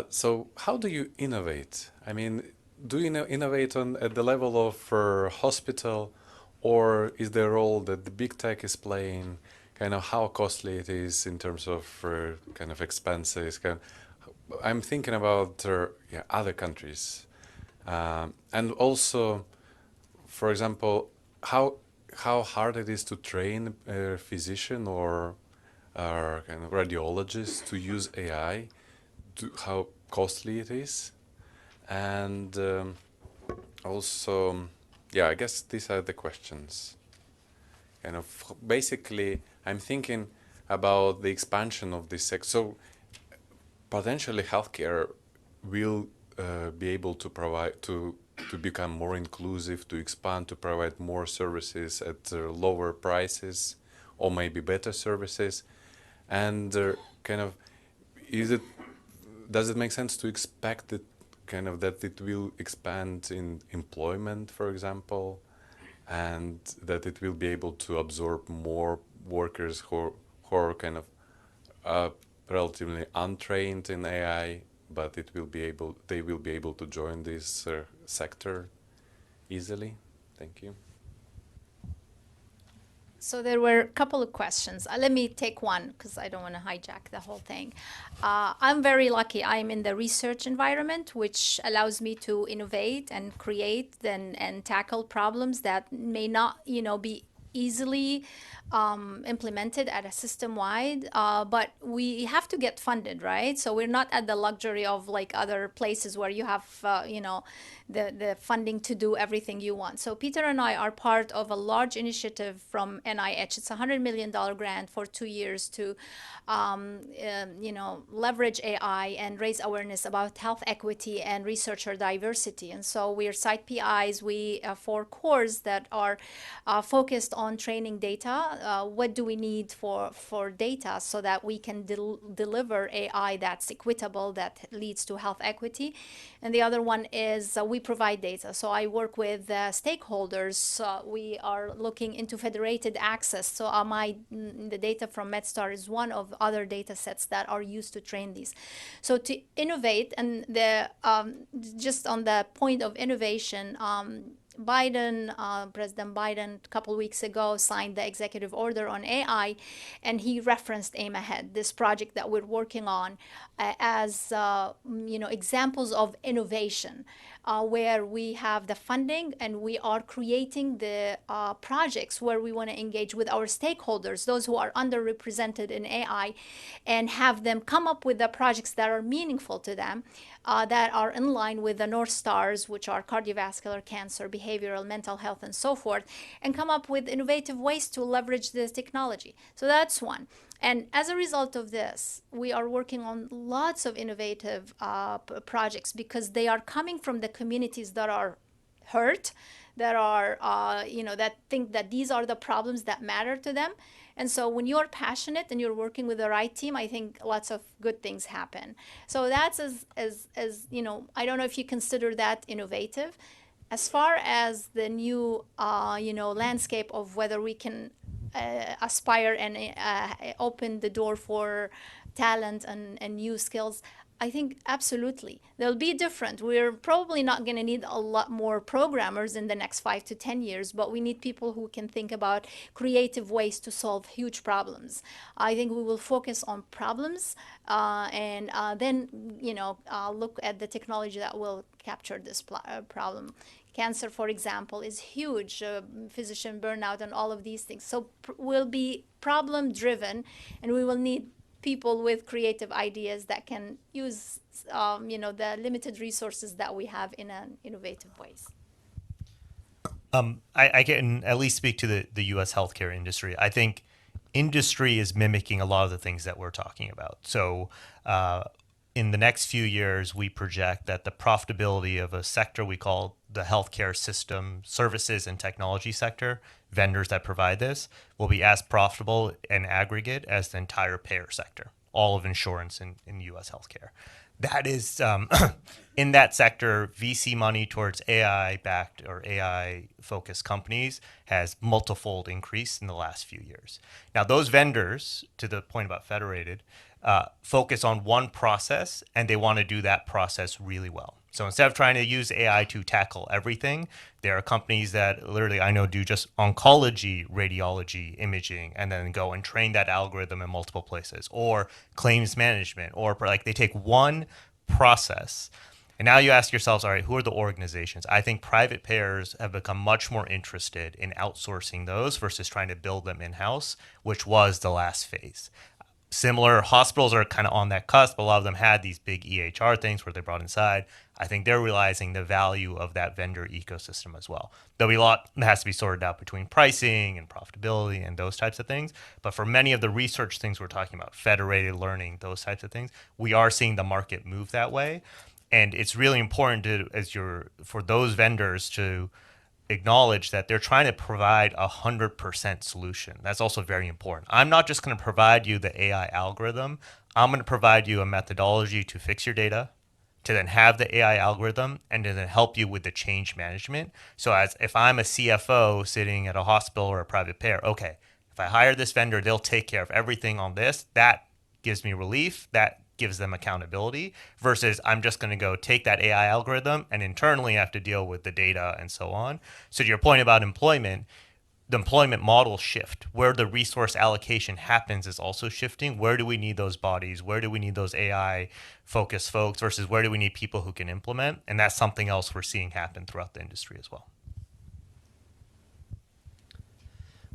So how do you innovate? I mean, do you innovate at the level of hospital, or is there a role that the big tech is playing, kind of how costly it is in terms of kind of expenses? I'm thinking about other countries. And also, for example, how hard it is to train a physician or kind of radiologist to use AI, how costly it is, and also, I guess these are the questions. Kind of basically, I'm thinking about the expansion of this sector. So potentially, healthcare will be able to provide to become more inclusive, to expand, to provide more services at lower prices, or maybe better services? And kind of, does it make sense to expect that kind of that it will expand in employment, for example, and that it will be able to absorb more workers who are kind of relatively untrained in AI, but they will be able to join this sector easily? Thank you. So there were a couple of questions. Let me take one because I don't want to hijack the whole thing. I'm very lucky. I'm in the research environment, which allows me to innovate and create and tackle problems that may not, be easily implemented at a system-wide, but we have to get funded, right? So we're not at the luxury of like other places where you have, the funding to do everything you want. So Peter and I are part of a large initiative from NIH. It's a $100 million grant for 2 years to, leverage AI and raise awareness about health equity and researcher diversity. And so we are site PIs. We have 4 cores that are focused on training data. What do we need for data so that we can deliver AI that's equitable, that leads to health equity? And the other one is we provide data. So I work with stakeholders. We are looking into federated access. So the data from MedStar is one of other data sets that are used to train these. So to innovate, and just on the point of innovation, President Biden, a couple weeks ago, signed the executive order on AI, and he referenced Aim Ahead, this project that we're working on, as examples of innovation, where we have the funding and we are creating the projects where we want to engage with our stakeholders, those who are underrepresented in AI, and have them come up with the projects that are meaningful to them, that are in line with the North Stars, which are cardiovascular, cancer, behavioral, mental health, and so forth, and come up with innovative ways to leverage this technology. So that's one. And as a result of this, we are working on lots of innovative projects because they are coming from the communities that are hurt, that are, that think that these are the problems that matter to them. And so when you're passionate and you're working with the right team, I think lots of good things happen. So that's as I don't know if you consider that innovative. As far as the new, landscape of whether we can aspire and open the door for talent and new skills, I think absolutely. They'll be different. We're probably not going to need a lot more programmers in the next 5 to 10 years, but we need people who can think about creative ways to solve huge problems. I think we will focus on problems and then, look at the technology that will capture this problem. Cancer, for example, is huge, physician burnout and all of these things. So we'll be problem driven, and we will need people with creative ideas that can use, the limited resources that we have in an innovative ways. I can at least speak to the U.S. healthcare industry. I think industry is mimicking a lot of the things that we're talking about. So in the next few years, we project that the profitability of a sector we call the healthcare system services and technology sector, vendors that provide this, will be as profitable in aggregate as the entire payer sector, all of insurance in U.S. healthcare. That is, in that sector, VC money towards AI-backed or AI-focused companies has multifold increased in the last few years. Now, those vendors, to the point about federated, focus on one process, and they want to do that process really well. So instead of trying to use AI to tackle everything, there are companies that literally I know do just oncology, radiology, imaging, and then go and train that algorithm in multiple places, or claims management, or like they take one process. And now you ask yourselves, all right, who are the organizations? I think private payers have become much more interested in outsourcing those versus trying to build them in-house, which was the last phase. Similar hospitals are kind of on that cusp. A lot of them had these big EHR things where they brought inside. I think they're realizing the value of that vendor ecosystem as well. There'll be a lot that has to be sorted out between pricing and profitability and those types of things. But for many of the research things we're talking about, federated learning, those types of things, we are seeing the market move that way. And it's really important for those vendors to acknowledge that they're trying to provide 100% solution. That's also very important. I'm not just going to provide you the AI algorithm. I'm going to provide you a methodology to fix your data, to then have the AI algorithm, and to then help you with the change management. So as if I'm a CFO sitting at a hospital or a private payer, okay, if I hire this vendor, they'll take care of everything on this. That gives me relief. That gives them accountability versus I'm just going to go take that AI algorithm and internally have to deal with the data and so on. So to your point about employment, the employment model shift. Where the resource allocation happens is also shifting. Where do we need those bodies? Where do we need those AI focused folks versus where do we need people who can implement? And that's something else we're seeing happen throughout the industry as well.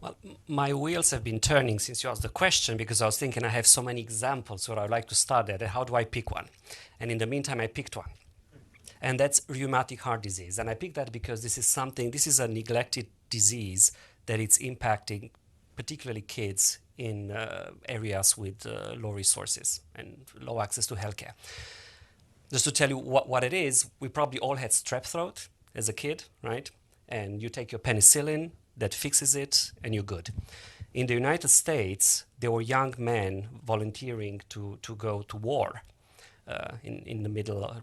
Well, my wheels have been turning since you asked the question because I was thinking I have so many examples where I'd like to start at, and how do I pick one? And in the meantime, I picked one. And that's rheumatic heart disease. And I picked that because this is a neglected disease that it's impacting particularly kids in areas with low resources and low access to healthcare. Just to tell you what it is, we probably all had strep throat as a kid, right? And you take your penicillin, that fixes it, and you're good. In the United States, there were young men volunteering to go to war in the middle,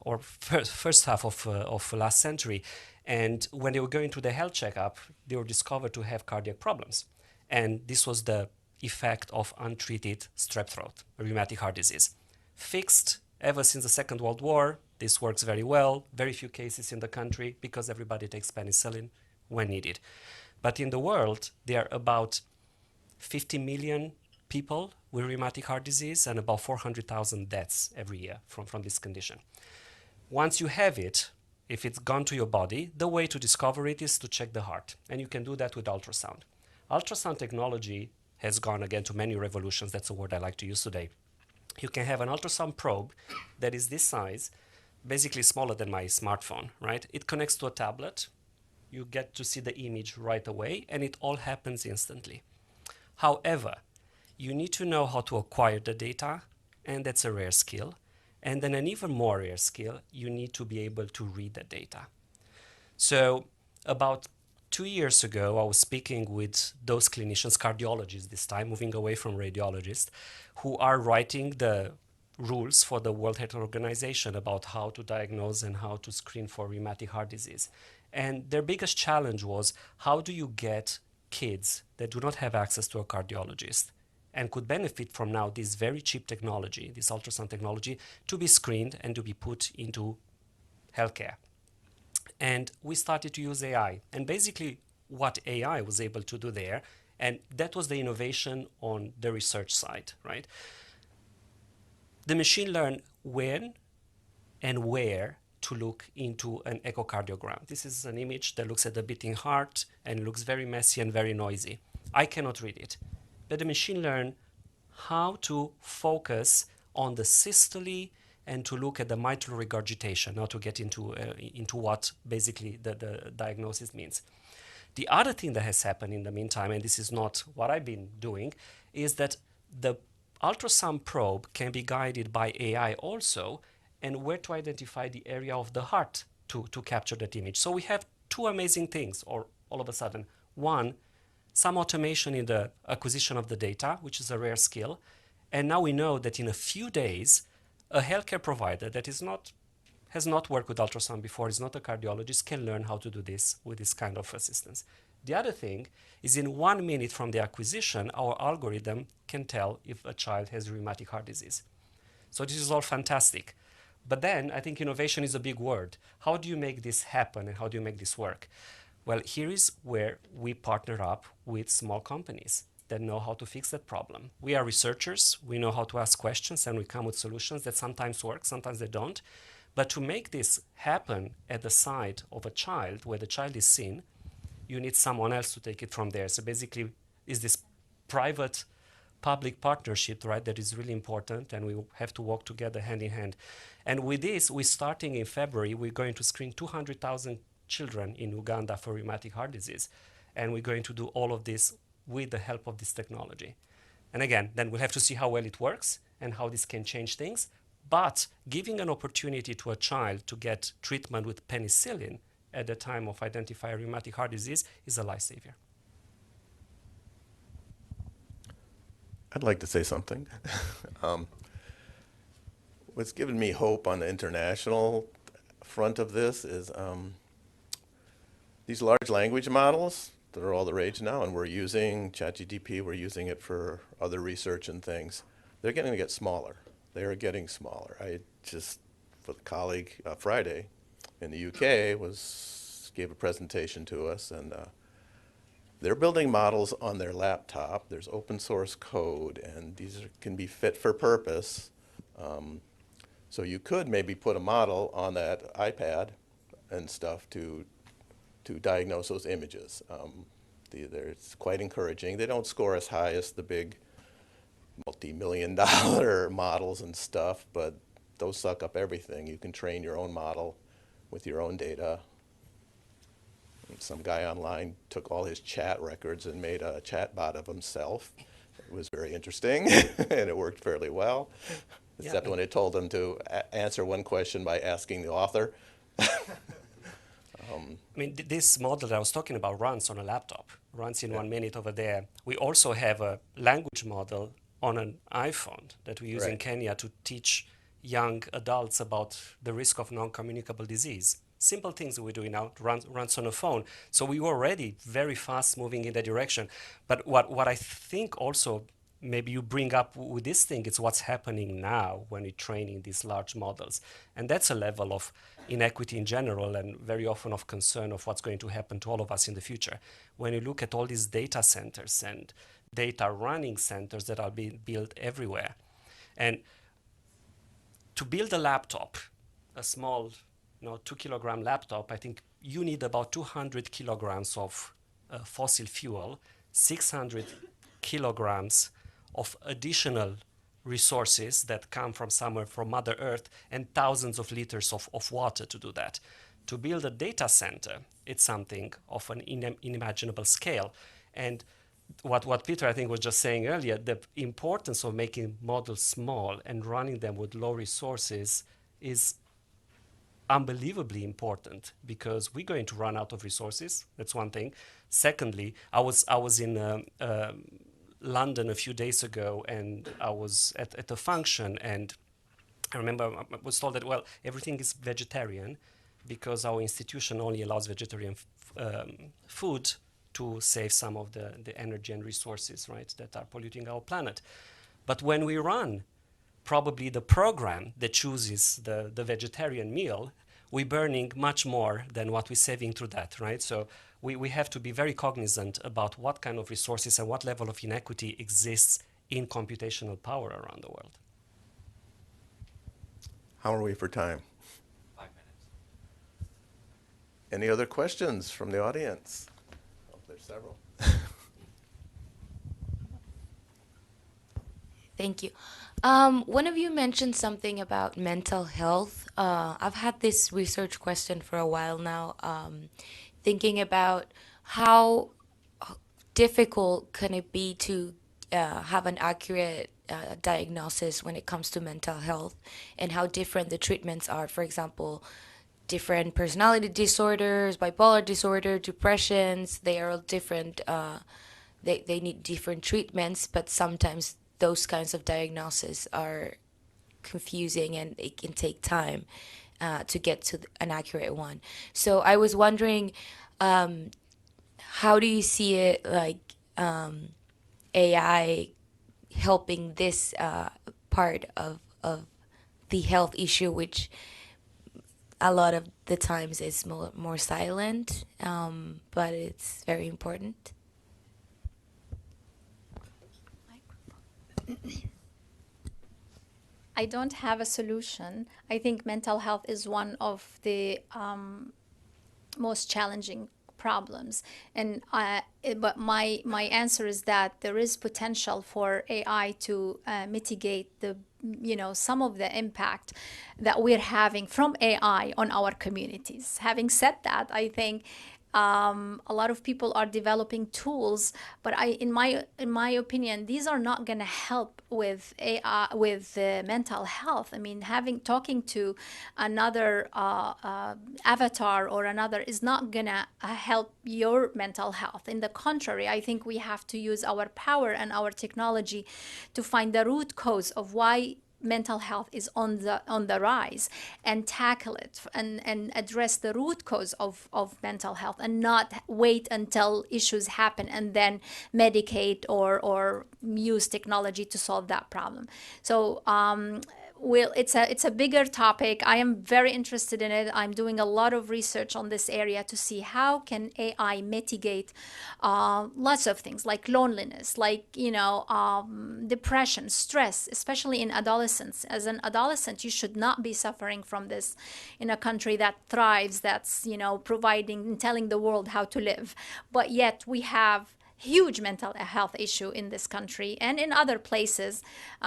or first half of last century. And when they were going to the health checkup, they were discovered to have cardiac problems. And this was the effect of untreated strep throat, rheumatic heart disease. Fixed ever since the Second World War. This works very well. Very few cases in the country because everybody takes penicillin when needed. But in the world, there are about 50 million people with rheumatic heart disease and about 400,000 deaths every year from this condition. Once you have it, if it's gone to your body, the way to discover it is to check the heart. And you can do that with ultrasound. Ultrasound technology has gone again to many revolutions. That's a word I like to use today. You can have an ultrasound probe that is this size, basically smaller than my smartphone, right? It connects to a tablet. You get to see the image right away, and it all happens instantly. However, you need to know how to acquire the data, and that's a rare skill. And then an even more rare skill, you need to be able to read the data. So about 2 years ago, I was speaking with those clinicians, cardiologists this time, moving away from radiologists, who are writing the rules for the World Health Organization about how to diagnose and how to screen for rheumatic heart disease. And their biggest challenge was, how do you get kids that do not have access to a cardiologist and could benefit from now this very cheap technology, this ultrasound technology, to be screened and to be put into healthcare? And we started to use AI. And basically what AI was able to do there, and that was the innovation on the research side, right? The machine learned when and where to look into an echocardiogram. This is an image that looks at the beating heart and looks very messy and very noisy. I cannot read it. But the machine learned how to focus on the systole and to look at the mitral regurgitation, now to get into what basically the diagnosis means. The other thing that has happened in the meantime, and this is not what I've been doing, is that the ultrasound probe can be guided by AI also, and where to identify the area of the heart to capture that image. So we have two amazing things, or all of a sudden. One, some automation in the acquisition of the data, which is a rare skill. And now we know that in a few days, a healthcare provider that has not worked with ultrasound before, is not a cardiologist, can learn how to do this with this kind of assistance. The other thing is, in 1 minute from the acquisition, our algorithm can tell if a child has rheumatic heart disease. So this is all fantastic. But then I think innovation is a big word. How do you make this happen and how do you make this work? Well, here is where we partner up with small companies that know how to fix that problem. We are researchers. We know how to ask questions and we come with solutions that sometimes work, sometimes they don't. But to make this happen at the side of a child, where the child is seen, you need someone else to take it from there. So basically, is this private-public partnership, right, that is really important, and we have to work together hand in hand. And with this, we're starting in February. We're going to screen 200,000 children in Uganda for rheumatic heart disease. And we're going to do all of this with the help of this technology. And again, then we'll have to see how well it works and how this can change things. But giving an opportunity to a child to get treatment with penicillin at the time of identifying rheumatic heart disease is a lifesaver. I'd like to say something. What's given me hope on the international front of this is these large language models that are all the rage now, and we're using ChatGPT, we're using it for other research and things. They're going to get smaller. They are getting smaller. I just, for the colleague Friday in the UK, gave a presentation to us, and they're building models on their laptop. There's open source code, and these can be fit for purpose. So you could maybe put a model on that iPad and stuff to diagnose those images. It's quite encouraging. They don't score as high as the big multi-million-dollar models and stuff, but those suck up everything. You can train your own model with your own data. Some guy online took all his chat records and made a chat bot of himself. It was very interesting, and it worked fairly well, except when it told him to answer one question by asking the author. I mean, this model that I was talking about runs on a laptop, runs in 1 minute over there. We also have a language model on an iPhone that we use in Kenya to teach young adults about the risk of non-communicable disease. Simple things that we're doing now runs on a phone. So we were already very fast moving in that direction. But what I think also maybe you bring up with this thing is what's happening now when you're training these large models. And that's a level of inequity in general and very often of concern of what's going to happen to all of us in the future. When you look at all these data centers and data running centers that are being built everywhere. And to build a laptop, a small 2-kilogram laptop, I think you need about 200 kilograms of fossil fuel, 600 kilograms of additional resources that come from somewhere from Mother Earth, and thousands of liters of water to do that. To build a data center, it's something of an unimaginable scale. And what Peter, I think, was just saying earlier, the importance of making models small and running them with low resources is unbelievably important, because we're going to run out of resources. That's one thing. Secondly, I was in London a few days ago, and I was at a function, and I remember I was told that, well, everything is vegetarian because our institution only allows vegetarian food to save some of the energy and resources, right, that are polluting our planet. But when we run probably the program that chooses the vegetarian meal, we're burning much more than what we're saving through that, right? So we have to be very cognizant about what kind of resources and what level of inequity exists in computational power around the world. How are we for time? 5 minutes. Any other questions from the audience? Oh, there's several. Thank you. One of you mentioned something about mental health. I've had this research question for a while now, thinking about how difficult can it be to have an accurate diagnosis when it comes to mental health, and how different the treatments are. For example, different personality disorders, bipolar disorder, depressions, they are all different. They need different treatments, but sometimes those kinds of diagnoses are confusing and it can take time to get to an accurate one. So I was wondering, how do you see it, like AI helping this part of the health issue, which a lot of the times is more silent, but it's very important? I don't have a solution. I think mental health is one of the most challenging problems, and but my answer is that there is potential for AI to mitigate some of the impact that we're having from AI on our communities. Having said that, I think A lot of people are developing tools, but in my opinion, these are not going to help with AI, with mental health. I mean, talking to another avatar or another is not going to help your mental health. In the contrary, I think we have to use our power and our technology to find the root cause of why mental health is on the rise, and tackle it and address the root cause of mental health, and not wait until issues happen and then medicate or use technology to solve that problem. So it's a bigger topic. I am very interested in it. I'm doing a lot of research on this area to see how can AI mitigate lots of things like loneliness, like depression, stress, especially in adolescents. As an adolescent, you should not be suffering from this in a country that thrives, that's providing and telling the world how to live. But yet we have huge mental health issue in this country and in other places,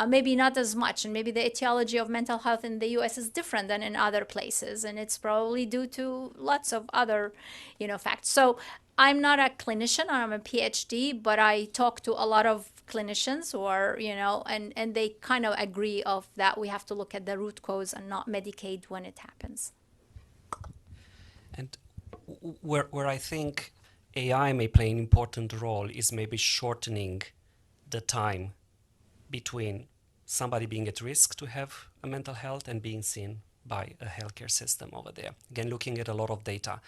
maybe not as much, and maybe the etiology of mental health in the US is different than in other places, and it's probably due to lots of other facts. So I'm not a clinician, I'm a PhD, but I talk to a lot of clinicians who are and they kind of agree of that we have to look at the root cause and not medicate when it happens. And where I think AI may play an important role is maybe shortening the time between somebody being at risk to have a mental health and being seen by a healthcare system over there. Again, looking at a lot of data.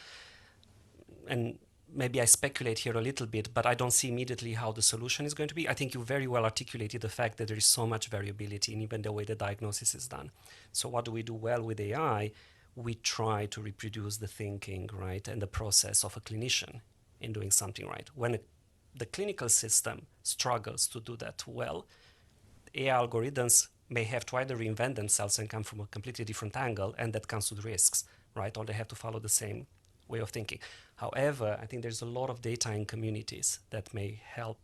And maybe I speculate here a little bit, but I don't see immediately how the solution is going to be. I think you very well articulated the fact that there is so much variability in even the way the diagnosis is done. So what do we do well with AI? We try to reproduce the thinking, right, and the process of a clinician in doing something right. When the clinical system struggles to do that well, AI algorithms may have to either reinvent themselves and come from a completely different angle, and that comes with risks, right? Or they have to follow the same way of thinking. However, I think there's a lot of data in communities that may help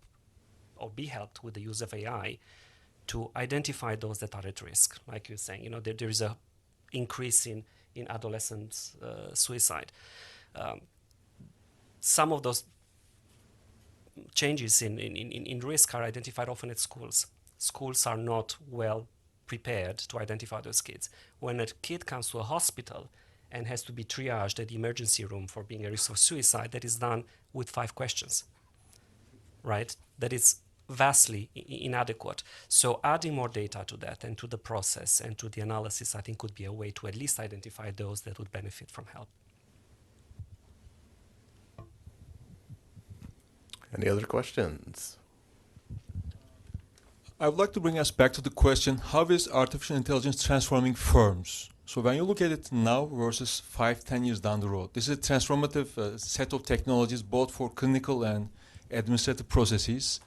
or be helped with the use of AI to identify those that are at risk. Like you're saying, there is a increase in adolescent suicide. Some of those changes in risk are identified often at schools. Schools are not well prepared to identify those kids. When a kid comes to a hospital and has to be triaged at the emergency room for being at risk of suicide, that is done with 5 questions, right? That is vastly inadequate. So adding more data to that and to the process and to the analysis, I think could be a way to at least identify those that would benefit from help. Any other questions? I would like to bring us back to the question, how is artificial intelligence transforming firms? So when you look at it now versus 5-10 years down the road, this is a transformative set of technologies both for clinical and administrative processes.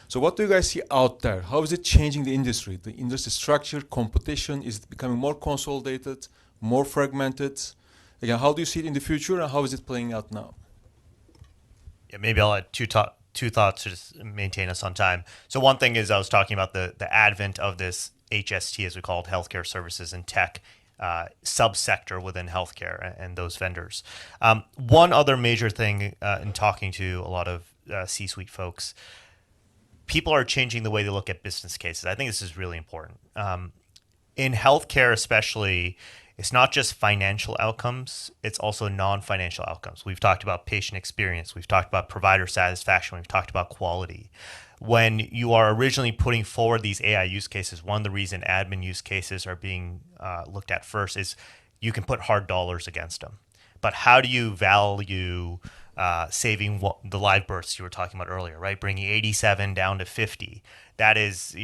So what do you guys see out there? How is it changing the industry structure, competition? Is it becoming more consolidated, more fragmented? Again, how do you see it in the future, and how is it playing out now? Yeah, maybe I'll add two thoughts to just maintain us on time. So one thing is I was talking about the advent of this HST, as we call it, healthcare services and tech subsector within healthcare and those vendors. One other major thing in talking to a lot of C-suite folks, people are changing the way they look at business cases. I think this is really important. In healthcare especially, it's not just financial outcomes, it's also non-financial outcomes. We've talked about patient experience, we've talked about provider satisfaction, we've talked about quality. When you are originally putting forward these AI use cases, one of the reasons admin use cases are being looked at first is you can put hard dollars against them. But how do you value saving the live births you were talking about earlier, right? Bringing 87 down to 50. That is,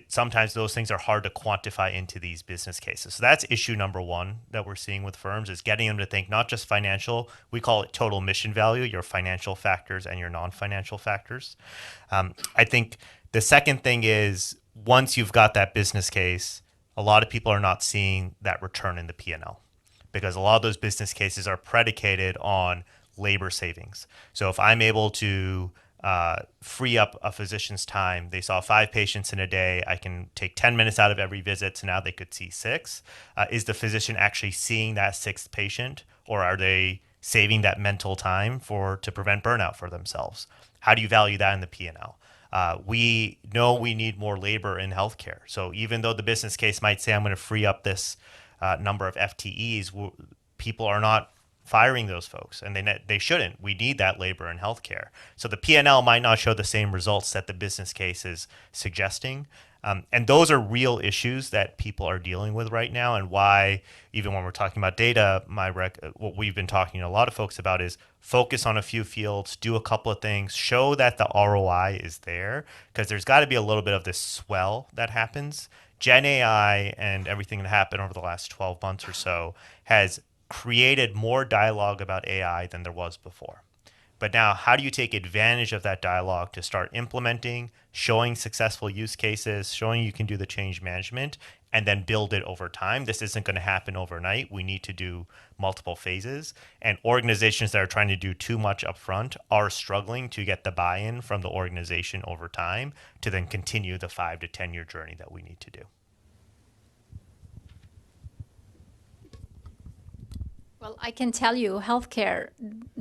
sometimes those things are hard to quantify into these business cases. So that's issue number one that we're seeing with firms, is getting them to think not just financial, we call it total mission value, your financial factors and your non-financial factors. I think the second thing is, once you've got that business case, a lot of people are not seeing that return in the P&L, because a lot of those business cases are predicated on labor savings. So if I'm able to free up a physician's time, they saw 5 patients in a day, I can take 10 minutes out of every visit, so now they could see 6. Is the physician actually seeing that 6th patient, or are they saving that mental time to prevent burnout for themselves. How do you value that in the P&L? We know we need more labor in healthcare. So even though the business case might say I'm going to free up this number of FTEs, people are not firing those folks, and they shouldn't. We need that labor in healthcare. So the P&L might not show the same results that the business case is suggesting. And those are real issues that people are dealing with right now, and why, even when we're talking about data, what we've been talking to a lot of folks about is focus on a few fields, do a couple of things, show that the ROI is there, because there's got to be a little bit of this swell that happens. Gen AI and everything that happened over the last 12 months or so has created more dialogue about AI than there was before. But now, how do you take advantage of that dialogue to start implementing, showing successful use cases, showing you can do the change management, and then build it over time? This isn't going to happen overnight. We need to do multiple phases. And organizations that are trying to do too much upfront are struggling to get the buy-in from the organization over time to then continue the 5 to 10 year journey that we need to do. Well, I can tell you, healthcare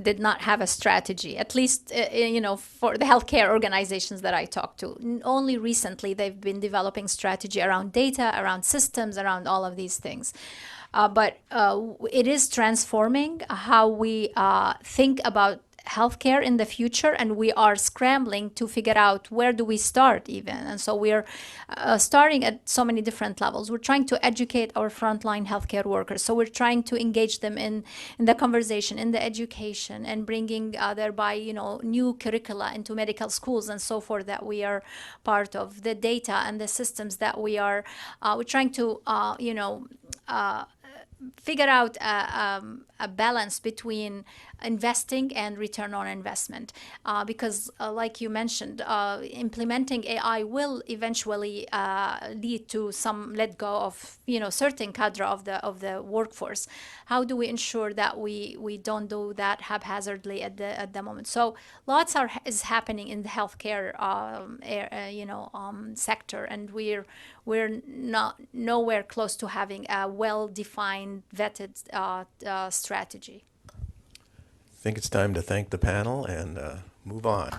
did not have a strategy, at least, for the healthcare organizations that I talked to. Only recently, they've been developing strategy around data, around systems, around all of these things. But it is transforming how we think about healthcare in the future, and we are scrambling to figure out where do we start even. And so we're starting at so many different levels. We're trying to educate our frontline healthcare workers. So we're trying to engage them in the conversation, in the education, and bringing thereby, new curricula into medical schools and so forth, that we are part of the data and the systems that we're trying to, figure out a balance between investing and return on investment, because like you mentioned, implementing AI will eventually lead to some let go of certain cadre of the workforce. How do we ensure that we don't do that haphazardly at the moment? So lots is happening in the healthcare sector, and we're not nowhere close to having a well-defined, vetted strategy. I think it's time to thank the panel and move on.